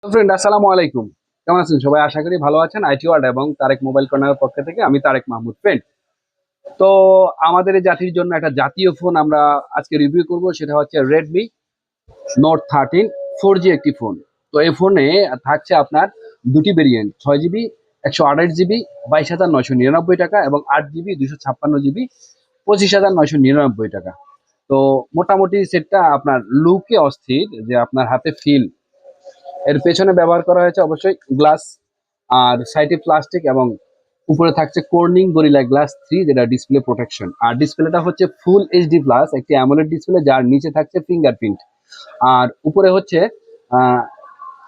Friend আসসালামু আলাইকুম। কেমন আছেন সবাই? আশা করি ভালো আছেন। আইটি ওয়ার্ল্ড এবং তারেক মোবাইল কর্নারের পক্ষ থেকে আমি তারেক মাহমুদ ফ্রেন্ড। তো আমাদের এই জাতির জন্য একটা জাতীয় ফোন আমরা আজকে রিভিউ করব, সেটা হচ্ছে রেডমি নোট 13 4G একটি ফোন। তো এই ফোনে থাকছে আপনার দুটি ভেরিয়েন্ট, 6GB 128GB 22,999 টাকা এবং 8GB 256GB 25,999 টাকা। তো মোটামুটি সেটটা আপনার লুকে অস্থির, যে আপনার হাতে ফিল। এর পেছনে ব্যবহার করা হয়েছে অবশ্যই গ্লাস, আর সাইডে প্লাস্টিক, এবং উপরে থাকছে কর্নিং গরিলা গ্লাস 3, যেটা ডিসপ্লে প্রোটেকশন। আর ডিসপ্লেটা হচ্ছে ফুল এইচডি প্লাস একটি অ্যামোলেড ডিসপ্লে, যার নিচে থাকছে ফিঙ্গারপ্রিন্ট। আর উপরে হচ্ছে আহ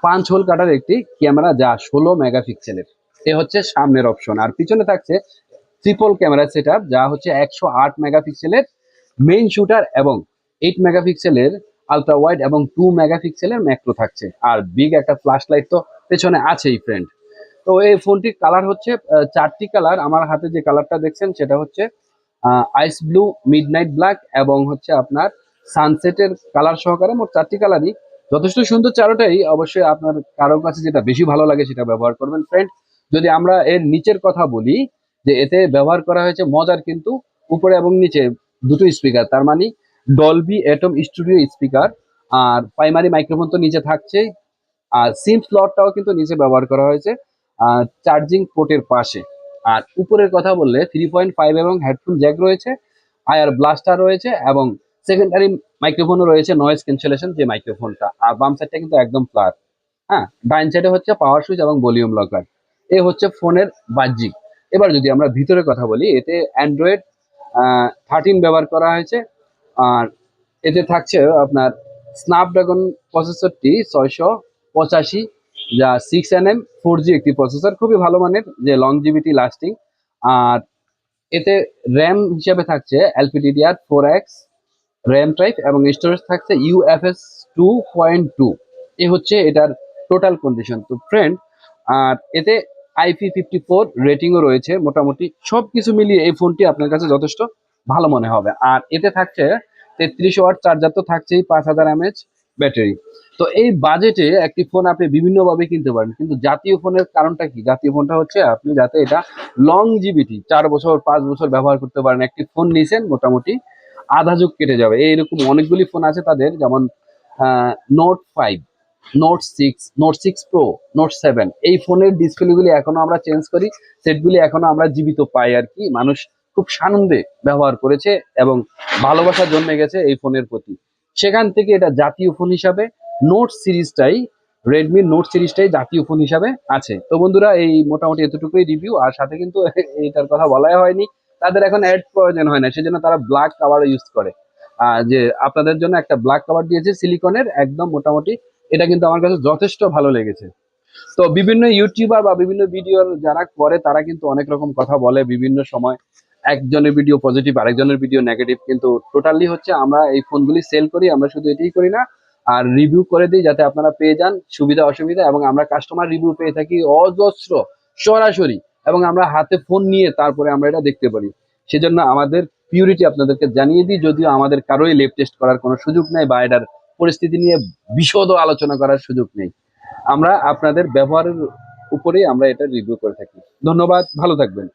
5 হোল কাটার একটি ক্যামেরা, যা 16 মেগাপিক্সেলের। এ হচ্ছে সামনের অপশন। আর পিছনে থাকছে ট্রিপল ক্যামেরা সেট আপ, যা হচ্ছে 108 মেগাপিক্সেলের মেইন শুটার এবং 8 মেগাপিক্সেলের আলট্রা ওয়াইড এবং 2 মেগাপিক্সেলের ম্যাক্রো থাকছে। আর বিগ একটা ফ্ল্যাশ লাইট তো পেছনে আছেই ফ্রেন্ড। তো এই ফোনটির কালার হচ্ছে চারটি কালার। আমার হাতে যে কালারটা দেখছেন সেটা হচ্ছে আইস ব্লু, মিডনাইট ব্ল্যাক এবং হচ্ছে আপনার সানসেটের কালার সহকারে। মোট চারটি কালারই যথেষ্ট সুন্দর, চারোটাই। অবশ্যই আপনার কারোর কাছে যেটা বেশি ভালো লাগে সেটা ব্যবহার করবেন ফ্রেন্ড। যদি আমরা এর নিচের কথা বলি, যে এতে ব্যবহার করা হয়েছে মজার কিন্তু উপরে এবং নিচে দুটো স্পিকার, তার মানে ডলবি এটম স্টুডিও স্পিকার। আর প্রাইমারি মাইক্রোফোন তো নিচে থাকছেই। আর সিম স্লটটাও কিন্তু নিচে ব্যবহার করা হয়েছে চার্জিং পোর্টের পাশে। আর উপরের কথা বললে 3.5 এবং হেডফোন জ্যাক রয়েছে, আয়ার ব্লাস্টার রয়েছে এবং সেকেন্ডারি মাইক্রোফোনও রয়েছে, নয়েজ ক্যান্সেলেশন যে মাইক্রোফোনটা। আর বাম সাইডটা কিন্তু একদম ফ্ল্যাট। হ্যাঁ, ডাইন সাইডে হচ্ছে পাওয়ার সুইচ এবং ভলিউম লকার। এ হচ্ছে ফোনের বাহ্যিক। এবার যদি আমরা ভিতরে কথা বলি, এতে অ্যান্ড্রয়েড 13 ব্যবহার করা হয়েছে। আর এতে থাকছে আপনার স্ন্যাপড্রাগন প্রসেসরটি 685, যা 6nm 4G একটি প্রসেসর, খুবই ভালো মানের, যে লংজিভিটি লাস্টিং। আর এতে র্যাম হিসাবে থাকছে LPDDR4X র্যাম টাইপ এবং স্টোরেজ থাকছে UFS 2.2। এ হচ্ছে এটার টোটাল কন্ডিশন তো ফ্রেন্ড। আর এতে IP54 রেটিংও রয়েছে। মোটামুটি সবকিছু মিলিয়ে এই ফোনটি আপনার কাছে যথেষ্ট ভালো মনে হবে। আর এতে থাকছে 33 ওয়াট চার্জার, তো থাকছেই 5000 mAh ব্যাটারি। তো এই বাজেটে একটি ফোন আপনি বিভিন্নভাবে কিনতে পারেন, কিন্তু জাতীয় ফোনের কারণটা কি? জাতীয় ফোনটা হচ্ছে আপনি যাতে এটা লংজিভিটি 4 বছর 5 বছর ব্যবহার করতে পারেন। একটি ফোন নিছেন, মোটামুটি আধা যুগ কেটে যাবে। এইরকম অনেকগুলি ফোন আছে তাদের, যেমন নোট 5, নোট 6 প্রো, নোট 7, এই ফোনের ডিসপ্লেগুলি এখনো আমরা চেঞ্জ করি, সেটগুলি এখনো আমরা জীবিত পাই আর কি। মানুষ খুব সানন্দে ব্যবহার করেছে এবং ভালোবাসা জন্মে গেছে এই ফোনের প্রতি। সেখান থেকে এটা জাতীয় ফোন হিসাবে নোট সিরিজটাই, রেডমি নোট সিরিজটাই জাতীয় ফোন হিসাবে আছে। তো বন্ধুরা, এই মোটামুটি এতটুকুই রিভিউ। আর সাথে কিন্তু এইটার কথা বলাই হয়নি, তাদের এখন অ্যাড প্রয়োজন হয় না, সেজন্য তারা ব্ল্যাক কাভার ইউজ করে। যে আপনাদের জন্য একটা ব্ল্যাক কাভার দিয়েছে সিলিকনের, একদম মোটামুটি। এটা কিন্তু আমার কাছে যথেষ্ট ভালো লেগেছে। তো বিভিন্ন ইউটিউবার বা বিভিন্ন ভিডিও যারা করে, তারা কিন্তু অনেক রকম কথা বলে বিভিন্ন সময়। একজনের ভিডিও পজিটিভ, আরেকজনের ভিডিও নেগেটিভ, কিন্তু টোটালি হচ্ছে আমরা এই ফোনগুলি সেল করি, আমরা শুধু এটাই করি না, আর রিভিউ করে দিই যাতে আপনারা পেয়ে যান সুবিধা অসুবিধা। এবং আমরা কাস্টমার রিভিউ পেয়ে থাকি অজস্র, সরাসরি। এবং আমরা হাতে ফোন নিয়ে তারপরে আমরা এটা দেখতে পারি। সেজন্য আমাদের পিউরিটি আপনাদেরকে জানিয়ে দিই, যদিও আমাদের কারোই লেব টেস্ট করার কোনো সুযোগ নেই বা এটার পরিস্থিতি নিয়ে বিশদ আলোচনা করার সুযোগ নেই। আমরা আপনাদের ব্যবহারের উপরেই আমরা এটা রিভিউ করে থাকি। ধন্যবাদ, ভালো থাকবেন।